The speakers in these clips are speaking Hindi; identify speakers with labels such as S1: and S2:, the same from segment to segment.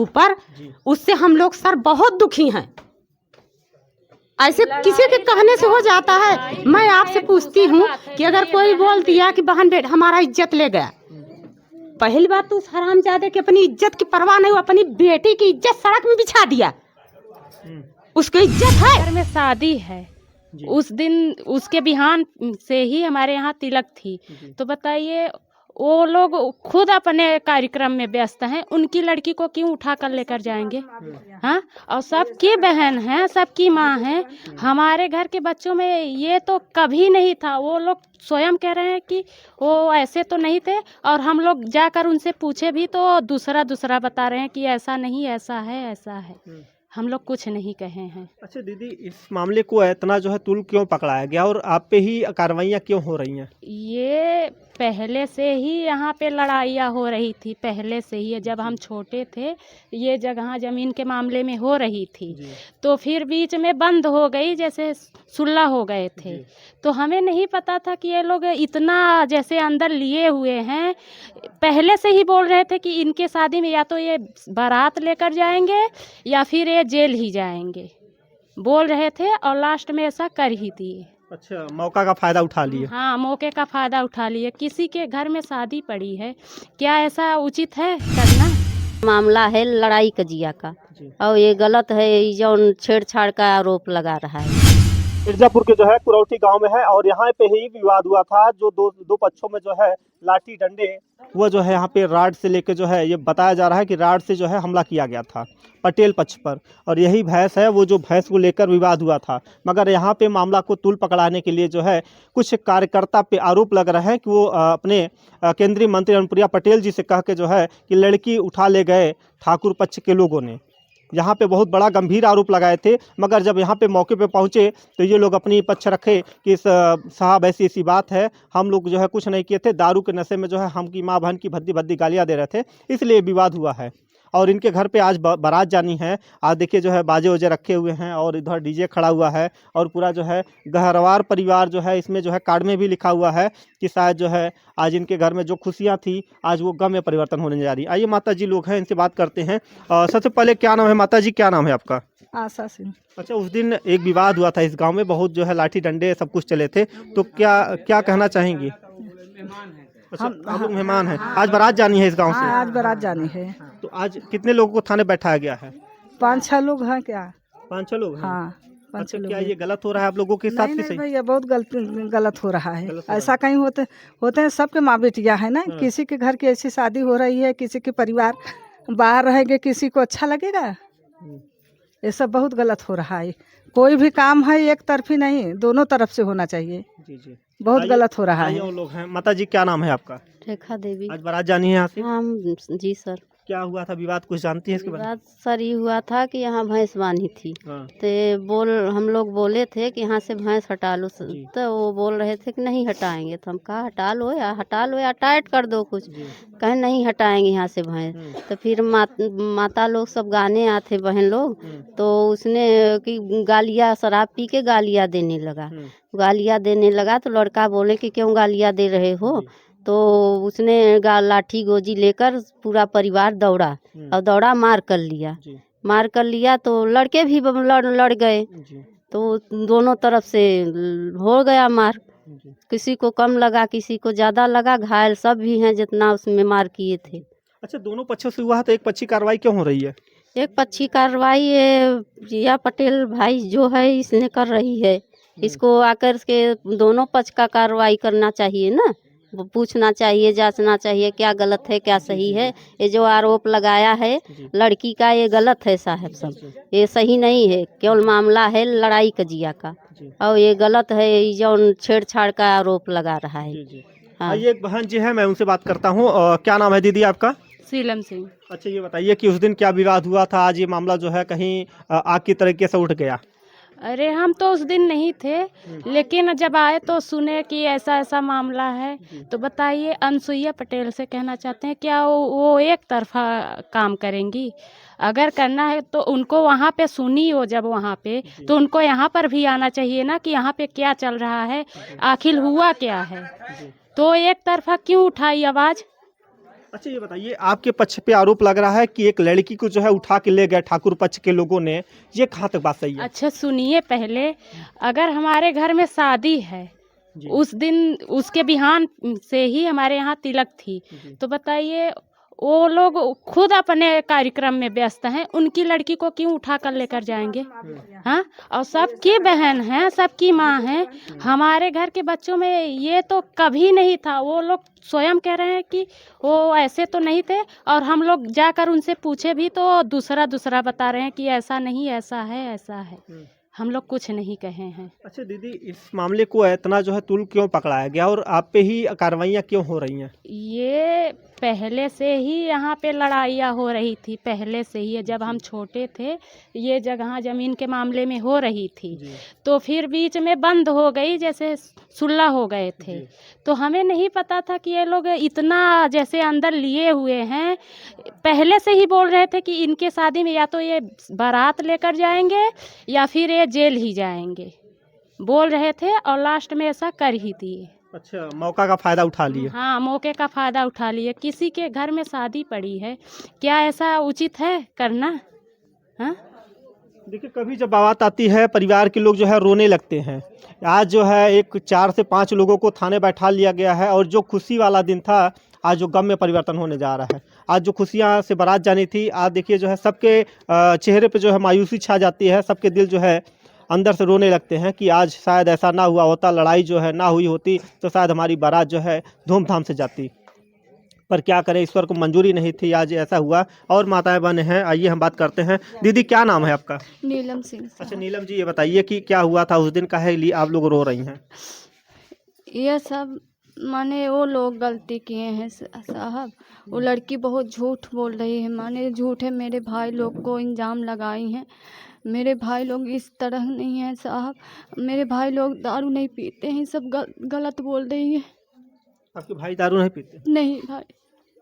S1: ऊपर, उससे हम लोग सर बहुत दुखी हैं। ऐसे किसी के कहने से हो जाता है। मैं आपसे पूछती हूँ कि अगर कोई बोल दिया कि बहन बेटा हमारा इज्जत ले गया, पहली बात तो उस हरामजादे की अपनी इज्जत की परवाह नहीं, वो अपनी बेटी की इज्जत सड़क में बिछा दिया। उसकी इज्जत है।
S2: घर में शादी है, उस दिन उसके बिहान से ही हमारे यहाँ तिलक थी, तो बताइए वो लोग खुद अपने कार्यक्रम में व्यस्त हैं, उनकी लड़की को क्यों उठा कर लेकर जाएंगे? हाँ, और सबकी बहन है, सबकी माँ है। हमारे घर के बच्चों में ये तो कभी नहीं था। वो लोग स्वयं कह रहे हैं कि वो ऐसे तो नहीं थे, और हम लोग जाकर उनसे पूछे भी तो दूसरा बता रहे हैं कि ऐसा नहीं, ऐसा है, ऐसा है। हम लोग कुछ नहीं कहे हैं।
S3: अच्छा दीदी, इस मामले को इतना जो है तुल क्यों पकड़ाया गया और आप पे ही कार्रवाइयाँ क्यों हो रही हैं?
S2: ये पहले से ही यहाँ पे लड़ाइयाँ हो रही थी, पहले से ही। जब हम छोटे थे ये जगह ज़मीन के मामले में हो रही थी, तो फिर बीच में बंद हो गई, जैसे सुलह हो गए थे। तो हमें नहीं पता था कि ये लोग इतना जैसे अंदर लिए हुए हैं। पहले से ही बोल रहे थे कि इनके शादी में या तो ये बारात लेकर जाएंगे या फिर ये जेल ही जाएंगे, बोल रहे थे, और लास्ट में ऐसा कर ही दिए।
S3: अच्छा, मौका का फायदा उठा लिए।
S2: हाँ, मौके का फायदा उठा लिए। किसी के घर में शादी पड़ी है, क्या ऐसा उचित है करना?
S4: मामला है लड़ाई कजिया का, और ये गलत है, जो छेड़छाड़ का आरोप लगा रहा है।
S3: मिर्जापुर के जो है कुरौठी गांव में है, और यहाँ पे ही विवाद हुआ था। जो दो पक्षों में जो है लाठी डंडे, वो जो है यहाँ पे राड से लेके जो है, ये बताया जा रहा है कि राड से जो है हमला किया गया था पटेल पक्ष पर, और यही भैंस है, वो जो भैंस को लेकर विवाद हुआ था। मगर यहाँ पे मामला को तूल पकड़ाने के लिए जो है कुछ कार्यकर्ता पे आरोप लग रहा है कि वो अपने केंद्रीय मंत्री अनुप्रिया पटेल जी से कह के जो है कि लड़की उठा ले गए ठाकुर पक्ष के लोगों ने। यहाँ पे बहुत बड़ा गंभीर आरोप लगाए थे, मगर जब यहाँ पे मौके पे पहुँचे तो ये लोग अपनी पक्ष रखे कि साहब ऐसी ऐसी बात है, हम लोग जो है कुछ नहीं किए थे, दारू के नशे में जो है हम की माँ बहन की भद्दी भद्दी गालियाँ दे रहे थे, इसलिए विवाद हुआ है। और इनके घर पे आज बारात जानी है। आज देखिए जो है बाजे वजे रखे हुए हैं, और इधर डीजे खड़ा हुआ है, और पूरा जो है गहरवार परिवार जो है, इसमें जो है कार्ड में भी लिखा हुआ है कि शायद जो है आज इनके घर में जो खुशियां थी आज वो गम में परिवर्तन होने जा रही। आइए माता जी लोग हैं, इनसे बात करते हैं। सबसे पहले क्या नाम है माता जी, क्या नाम है आपका?
S5: आशा सिंह।
S3: अच्छा, उस दिन एक विवाद हुआ था इस गाँव में, बहुत जो है लाठी डंडे सब कुछ चले थे, तो क्या कहना चाहेंगी? अच्छा, आप लोग मेहमान हैं, आज बारात जानी है इस गांव से?
S5: हाँ, आज बारात जानी है।
S3: तो आज कितने लोगों को थाने बैठाया गया है?
S5: 5-6 लोग हैं क्या?
S3: 5-6 लोग हैं।
S5: हाँ, 5-6
S3: अच्छा,
S5: लोग
S3: क्या
S5: हैं।
S3: ये गलत हो रहा है आप लोगों के साथ?
S5: नहीं
S3: भी
S5: नहीं
S3: सही?
S5: भैया, बहुत गलत हो रहा है।
S3: गलत हो रहा
S5: ऐसा कहीं होते हैं, सबके माँ बेटियाँ हैं ना। किसी के घर की ऐसी शादी हो रही है, किसी के परिवार बाहर रहेंगे, किसी को अच्छा लगेगा? ये सब बहुत गलत हो रहा है। कोई भी काम है एक तरफी नहीं, दोनों तरफ से होना चाहिए।
S3: जी जी,
S5: बहुत गलत हो रहा है।
S3: वो लोग हैं। माता जी क्या नाम है आपका?
S4: रेखा देवी।
S3: आज बारात जानी है यहाँ से?
S4: हाँ जी सर।
S3: क्या हुआ था विवाद, कुछ जानती है इसके बारे में?
S4: बात सर ये हुआ था कि यहाँ भैंस बांधी थी,
S3: हाँ।
S4: तो हम लोग बोले थे कि यहाँ से भैंस हटा लो, तो वो बोल रहे थे कि नहीं हटाएंगे। तो हम कहा हटा लो या टाइट कर दो कुछ। कहे नहीं हटाएंगे यहाँ से भैंस। तो फिर माता लोग सब गाने आते बहन लोग, तो उसने कि गालियाँ, शराब पी के गालियाँ देने लगा। तो लड़का बोले कि क्यों गालियाँ दे रहे हो? तो उसने लाठी गोजी लेकर पूरा परिवार दौड़ा, और दौड़ा मार कर लिया। तो लड़के भी लड़ गए, तो दोनों तरफ से हो गया मार। किसी को कम लगा, किसी को ज़्यादा लगा, घायल सब भी हैं जितना उसमें मार किए थे।
S3: अच्छा, दोनों पक्षों से हुआ, तो एक पक्षी कार्रवाई क्यों हो रही है?
S4: एक पक्षी कार्रवाई रिया पटेल भाई जो है इसने कर रही है। इसको आकर के दोनों पक्ष का कार्रवाई करना चाहिए ना, पूछना चाहिए, जांचना चाहिए क्या गलत है क्या सही है। ये जो आरोप लगाया है लड़की का, ये गलत है साहब सब, ये सही नहीं है। केवल मामला है लड़ाई कजिया का, और ये गलत है, जो छेड़छाड़ का आरोप लगा रहा है। हाँ।
S3: ये एक बहन जी है, मैं उनसे बात करता हूँ। क्या नाम है दीदी आपका?
S2: सीलम सिंह।
S3: अच्छा, ये बताइए कि उस दिन क्या विवाद हुआ था, आज ये मामला जो है कहीं आग की तरीके से उठ गया?
S2: अरे हम तो उस दिन नहीं थे, लेकिन जब आए तो सुने कि ऐसा ऐसा मामला है। तो बताइए, अनसुईया पटेल से कहना चाहते हैं क्या वो एक तरफा काम करेंगी? अगर करना है तो उनको वहाँ पे सुनी हो, जब वहाँ पे तो उनको यहाँ पर भी आना चाहिए ना कि यहाँ पे क्या चल रहा है, आखिर हुआ क्या है। तो एक तरफा क्यों उठाई आवाज़?
S3: अच्छा ये बताइए, आपके पक्ष पे आरोप लग रहा है कि एक लड़की को जो है उठा के ले गए ठाकुर पक्ष के लोगों ने, ये कहाँ तक बात सही है?
S2: अच्छा सुनिए, पहले अगर हमारे घर में शादी है,
S3: जी।
S2: उस दिन उसके बिहान से ही हमारे यहाँ तिलक थी, तो बताइए वो लोग खुद अपने कार्यक्रम में व्यस्त हैं, उनकी लड़की को क्यों उठा कर लेकर जाएंगे? हाँ, और सबकी बहन है, सबकी माँ है। हमारे घर के बच्चों में ये तो कभी नहीं था। वो लोग स्वयं कह रहे हैं कि वो ऐसे तो नहीं थे, और हम लोग जाकर उनसे पूछे भी तो दूसरा दूसरा बता रहे हैं कि ऐसा नहीं, ऐसा है, ऐसा है। हम लोग कुछ नहीं कहे हैं।
S3: अच्छा दीदी, इस मामले को इतना जो है तुल क्यों पकड़ाया गया और आप पे ही कार्रवाइयाँ क्यों हो रही हैं?
S2: ये पहले से ही यहाँ पे लड़ाइयाँ हो रही थी, पहले से ही। जब हम छोटे थे ये जगह ज़मीन के मामले में हो रही थी, तो फिर बीच में बंद हो गई, जैसे सुलह हो गए थे। तो हमें नहीं पता था कि ये लोग इतना जैसे अंदर लिए हुए हैं। पहले से ही बोल रहे थे कि इनके शादी में या तो ये बारात लेकर जाएंगे या फिर ये जेल ही जाएंगे, बोल रहे थे, और लास्ट में ऐसा कर ही दिए।
S3: अच्छा, मौका का फायदा उठा लिए।
S2: हाँ, मौके का फायदा उठा लिए। किसी के घर में शादी पड़ी है, क्या ऐसा उचित है करना? हाँ,
S3: देखिए, कभी जब बात आती है परिवार के लोग जो है रोने लगते हैं। आज जो है एक 4 से 5 लोगों को थाने बैठा लिया गया है, और जो खुशी वाला दिन था आज जो गम में परिवर्तन होने जा रहा है। आज जो खुशियाँ से बारात जानी थी, आज देखिए जो है सबके चेहरे पे जो है मायूसी छा जाती है। सबके दिल जो है अंदर से रोने लगते हैं कि आज शायद ऐसा ना हुआ होता, लड़ाई जो है ना हुई होती, तो शायद हमारी बारात जो है धूमधाम से जाती। पर क्या करें, ईश्वर को मंजूरी नहीं थी, आज ऐसा हुआ। और माताएं बहनें हैं, आइए हम बात करते हैं। दीदी, क्या नाम है आपका?
S6: नीलम सिंह।
S3: अच्छा नीलम जी, ये बताइए कि क्या हुआ था उस दिन, काहे लिए आप लोग रो रही हैं?
S6: ये सब माने वो लोग गलती किए हैं साहब। वो लड़की बहुत झूठ बोल रही है, माने झूठे मेरे भाई लोग को इल्ज़ाम लगाई हैं। मेरे भाई लोग इस तरह नहीं है साहब, मेरे भाई लोग दारू नहीं पीते हैं, सब गलत बोल रही है।
S3: आपके भाई दारू नहीं पीते?
S6: नहीं भाई।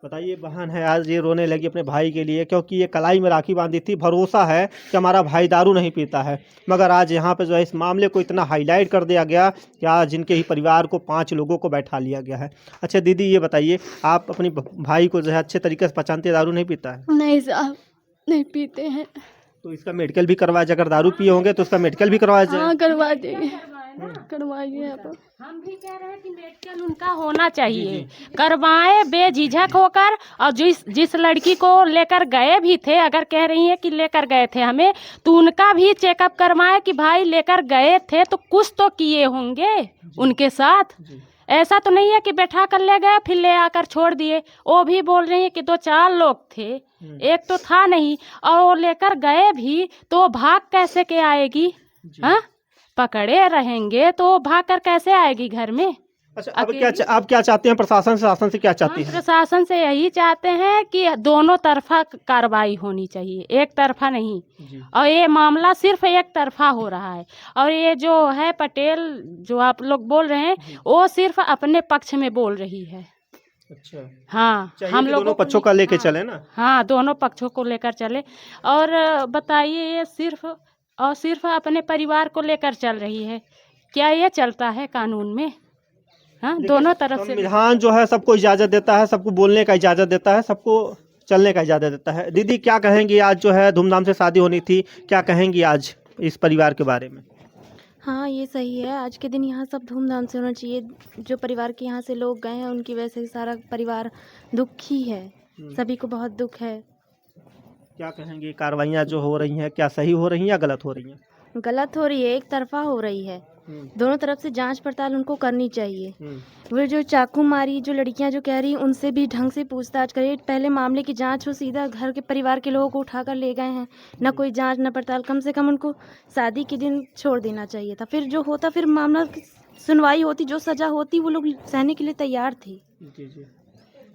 S3: बताइए, बहन है आज ये रोने लगी अपने भाई के लिए, क्योंकि ये कलाई में राखी बांधी थी, भरोसा है कि हमारा भाई दारू नहीं पीता है। मगर आज यहाँ पे जो है इस मामले को इतना हाईलाइट कर दिया गया कि आज जिनके ही परिवार को 5 लोगों को बैठा लिया गया है। अच्छा दीदी, ये बताइए, आप अपने भाई को जो है अच्छे तरीके से पहचानते हैं, दारू नहीं पीता है?
S6: नहीं साहब, नहीं पीते हैं।
S3: तो इसका मेडिकल भी करवाया जाए, अगर दारू पिए होंगे तो उसका मेडिकल भी करवाया जाए।
S6: हाँ करवा देंगे, करवाइए आप।
S2: हम भी कह रहे हैं कि मेडिकल उनका होना चाहिए, करवाएं बेझिझक होकर। और जिस लड़की को लेकर गए भी थे, अगर कह रही हैं कि लेकर गए थे हमें, तो उनका भी चेकअप करवाएं कि भाई लेकर गए थे तो कुछ तो किए होंगे उनके साथ। ऐसा तो नहीं है कि बैठा कर ले गए फिर ले आकर छोड़ दिए। वो भी बोल रही है कि 2-4 लोग थे, एक तो था नहीं। और वो लेकर गए भी तो भाग कैसे के आएगी? हाँ, पकड़े रहेंगे तो भाग कर कैसे आएगी घर में?
S3: अच्छा, आप क्या चाहते हैं प्रशासन से, शासन से क्या चाहती हैं?
S2: प्रशासन से यही चाहते हैं कि दोनों तरफा कार्रवाई होनी चाहिए, एक तरफा नहीं। और ये मामला सिर्फ एक तरफा हो रहा है। और ये जो है पटेल जो आप लोग बोल रहे हैं, वो सिर्फ अपने पक्ष में बोल रही है।
S3: अच्छा,
S2: हाँ, हम लोग
S3: दोनों पक्षों का लेके चले ना।
S2: हाँ, दोनों पक्षों को लेकर चले। और बताइए, ये सिर्फ अपने परिवार को लेकर चल रही है, क्या ये चलता है कानून में? हाँ, दोनों तरफ से
S3: संविधान जो है सबको इजाज़त देता है, सबको बोलने का इजाज़त देता है, सबको चलने का इजाज़त देता है। दीदी, क्या कहेंगी, आज जो है धूमधाम से शादी होनी थी, क्या कहेंगी आज इस परिवार के बारे में?
S7: हाँ, ये सही है। आज के दिन यहाँ सब धूमधाम से होना चाहिए। जो परिवार के यहाँ से लोग गए हैं उनकी वजह से सारा परिवार दुखी है, सभी को बहुत दुख है।
S3: क्या कहेंगे, कार्रवाइयाँ जो हो रही हैं क्या सही हो रही हैं या गलत हो रही हैं?
S7: गलत हो रही है, एक तरफा हो रही है। दोनों तरफ से जांच पड़ताल उनको करनी चाहिए। वो जो चाकू मारी जो लड़कियां जो कह रही, उनसे भी ढंग से पूछताछ करें। पहले मामले की जांच हो, सीधा घर के परिवार के लोगों को उठाकर ले गए हैं, न कोई जांच न पड़ताल। कम से कम उनको शादी के दिन छोड़ देना चाहिए था। फिर जो होता, फिर मामला सुनवाई होती, जो सजा होती वो लोग सहने के लिए तैयार थे।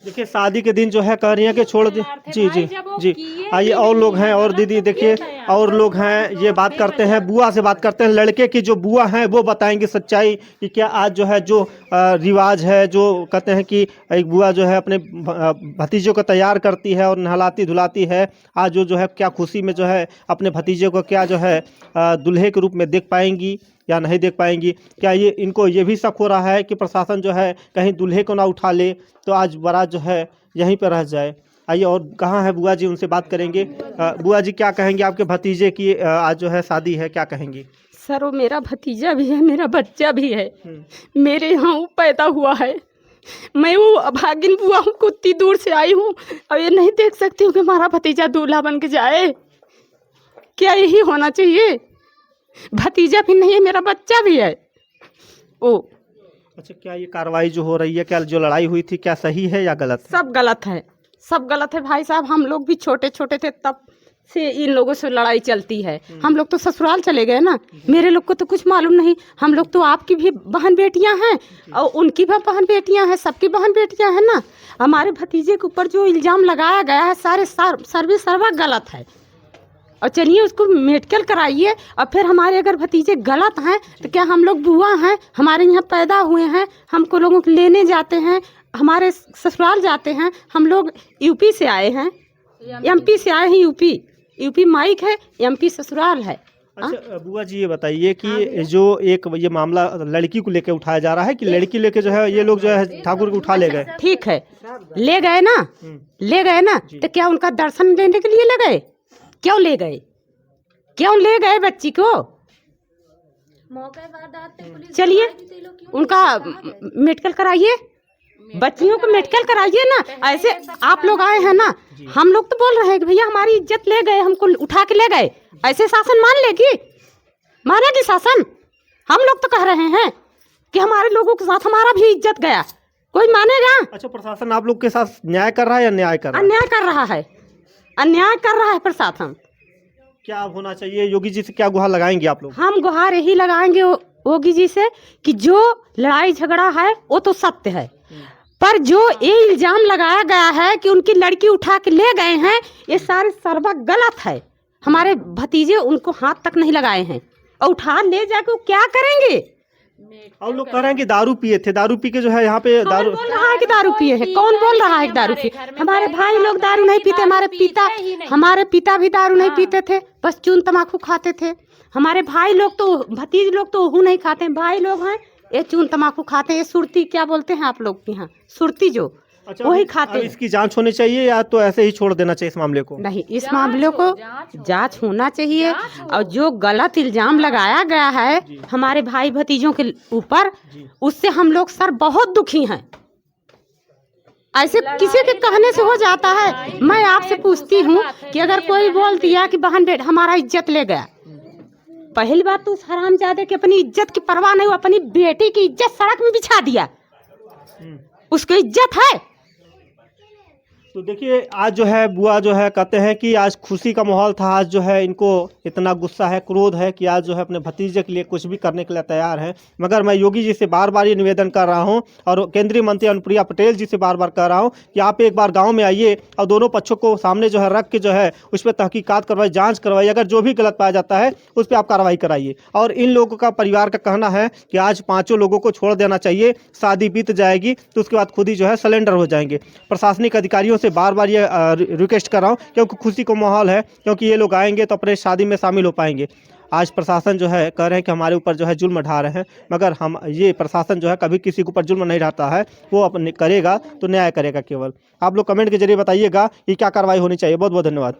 S3: देखिए, शादी के दिन जो है कह रही हैं कि छोड़ दे। जी जी जी, आइए और लोग हैं। और दीदी देखिए, और लोग हैं, ये बात करते हैं, बुआ से बात करते हैं। लड़के की जो बुआ हैं वो बताएंगे सच्चाई कि क्या आज जो है जो रिवाज है, जो कहते हैं कि एक बुआ जो है अपने भतीजे को तैयार करती है और नहलाती धुलाती है, आज जो है क्या खुशी में जो है अपने भतीजे को क्या जो है दूल्हे के रूप में देख पाएंगी। या नहीं देख पाएंगी? क्या ये इनको ये भी शक हो रहा है कि प्रशासन जो है कहीं दूल्हे को ना उठा ले तो आज बारात जो है यहीं पर रह जाए? आइए, और कहाँ है बुआ जी, उनसे बात करेंगे। बुआ जी, क्या कहेंगे? आपके भतीजे की आज जो है शादी है, क्या कहेंगी?
S1: सर वो मेरा भतीजा भी है, मेरा बच्चा भी है, मेरे यहाँ वो पैदा हुआ है। मैं वो अभागिन बुआ हूँ, कुत्ती दूर से आई हूँ और ये नहीं देख सकती हूँ कि हमारा भतीजा दूल्हा बन के जाए। क्या यही होना चाहिए? भतीजा भी नहीं है, मेरा बच्चा भी है। ओ
S3: अच्छा, क्या ये कार्रवाई जो हो रही है, क्या जो लड़ाई हुई थी, क्या सही है या गलत है?
S1: सब गलत है, सब गलत है भाई साहब। हम लोग भी छोटे छोटे थे तब से इन लोगों से लड़ाई चलती है। हम लोग तो ससुराल चले गए ना, मेरे लोग को तो कुछ मालूम नहीं। हम लोग तो आपकी भी बहन बेटियां हैं और उनकी भी बहन बेटियां हैं, सबकी बहन बेटियां हैं ना। हमारे भतीजे के ऊपर जो इल्ज़ाम लगाया गया है सारे सर्वा गलत है। और चलिए उसको मेडिकल कराइए। और फिर हमारे अगर भतीजे गलत हैं तो क्या हम लोग बुआ हैं, हमारे यहाँ पैदा हुए हैं, हमको लोगों को लेने जाते हैं, हमारे ससुराल जाते हैं। हम लोग यूपी से आए हैं, एमपी से आए हैं। यूपी माइक है, एमपी ससुराल है।
S3: अच्छा बुआ जी, ये बताइए कि जो एक ये मामला लड़की को लेके उठाया जा रहा है कि लड़की लेके जो है ये लोग जो है ठाकुर को उठा ले गए?
S1: ठीक है, ले गए ना, ले गए ना, तो क्या उनका दर्शन लेने के लिए ले गए? क्यों ले गए? क्यों ले गए बच्ची को? चलिए उनका मेडिकल कराइए, बच्चियों को मेडिकल कराइए ना। ऐसे आप लोग आए हैं ना, हम लोग तो बोल रहे हैं कि भैया हमारी इज्जत ले गए, हमको उठा के ले गए। ऐसे शासन मान लेगी? मानेगी शासन? हम लोग तो कह रहे हैं कि हमारे लोगों के साथ हमारा भी इज्जत गया, कोई मानेगा?
S3: अच्छा, प्रशासन आप लोग के साथ न्याय कर रहा है या अन्याय कर रहा है?
S1: अन्याय कर रहा है, अन्याय कर रहा है प्रशासन।
S3: क्या होना चाहिए? योगी जी से क्या गुहार लगाएंगे आप लोग?
S1: हम गुहार यही लगाएंगे योगी जी से कि जो लड़ाई झगड़ा है वो तो सत्य है, पर जो ये इल्जाम लगाया गया है कि उनकी लड़की उठा के ले गए हैं, ये सारे सर्वा गलत है। हमारे भतीजे उनको हाथ तक नहीं लगाए हैं और उठा ले जाके वो क्या करेंगे?
S3: और लोग कह रहे हैं कि दारू पिए थे, दारू पी के जो है यहाँ पे दारू
S1: बोल रहा है कि दारू पिए हैं? कौन बोल रहा है कि दारू पिए? हमारे भाई लोग दारू नहीं पीते, हमारे पिता भी दारू नहीं पीते थे, बस चून तम्बाकू खाते थे। हमारे भाई लोग तो, भतीज लोग तो वो नहीं खाते, भाई लोग हैं ये चून तम्बाकू खाते हैं। ये सुरती क्या बोलते हैं आप लोग के यहाँ? सुरती जो
S3: अच्छा,
S1: वही खाते हैं।
S3: इसकी जांच होनी चाहिए या तो ऐसे ही छोड़ देना चाहिए इस मामले को?
S1: नहीं, इस मामले को जांच होना चाहिए। और जो गलत इल्जाम लगाया गया है हमारे भाई भतीजों के ऊपर, उससे हम लोग सर बहुत दुखी हैं। ऐसे किसी के कहने से हो जाता है? मैं आपसे पूछती हूँ कि अगर कोई बोल दिया कि बहन बेटा हमारा इज्जत ले गया, पहली बात तो उस हरामजादे की अपनी इज्जत की परवाह नहीं, अपनी बेटी की इज्जत सड़क में बिछा दिया। उसकी इज्जत है?
S3: तो देखिए, आज जो है बुआ जो है कहते हैं कि आज खुशी का माहौल था। आज जो है इनको इतना गुस्सा है, क्रोध है कि आज जो है अपने भतीजे के लिए कुछ भी करने के लिए तैयार है। मगर मैं योगी जी से बार बार ये निवेदन कर रहा हूं और केंद्रीय मंत्री अनुप्रिया पटेल जी से बार बार कह रहा हूं कि आप एक बार गांव में आइए और दोनों पक्षों को सामने जो है रख के जो है उस पर तहकीकात करवाइए, जाँच करवाइए। अगर जो भी गलत पाया जाता है उस पर आप कार्रवाई कराइए। और इन लोगों का परिवार का कहना है कि आज 5 लोगों को छोड़ देना चाहिए, शादी बीत जाएगी तो उसके बाद खुद ही जो है सरेंडर हो जाएंगे। प्रशासनिक अधिकारियों से बार ये रिक्वेस्ट कर रहा हूं क्योंकि खुशी का माहौल है, क्योंकि ये लोग आएंगे तो अपने शादी में शामिल हो पाएंगे। आज प्रशासन जो है कह रहे हैं कि हमारे ऊपर जो है जुल्म ढा रहे हैं, मगर हम ये प्रशासन जो है कभी किसी के ऊपर जुल्म नहीं ढाता है, वो अपने करेगा तो न्याय करेगा केवल। आप लोग कमेंट के जरिए बताइए कि क्या कार्रवाई होनी चाहिए। बहुत बहुत धन्यवाद।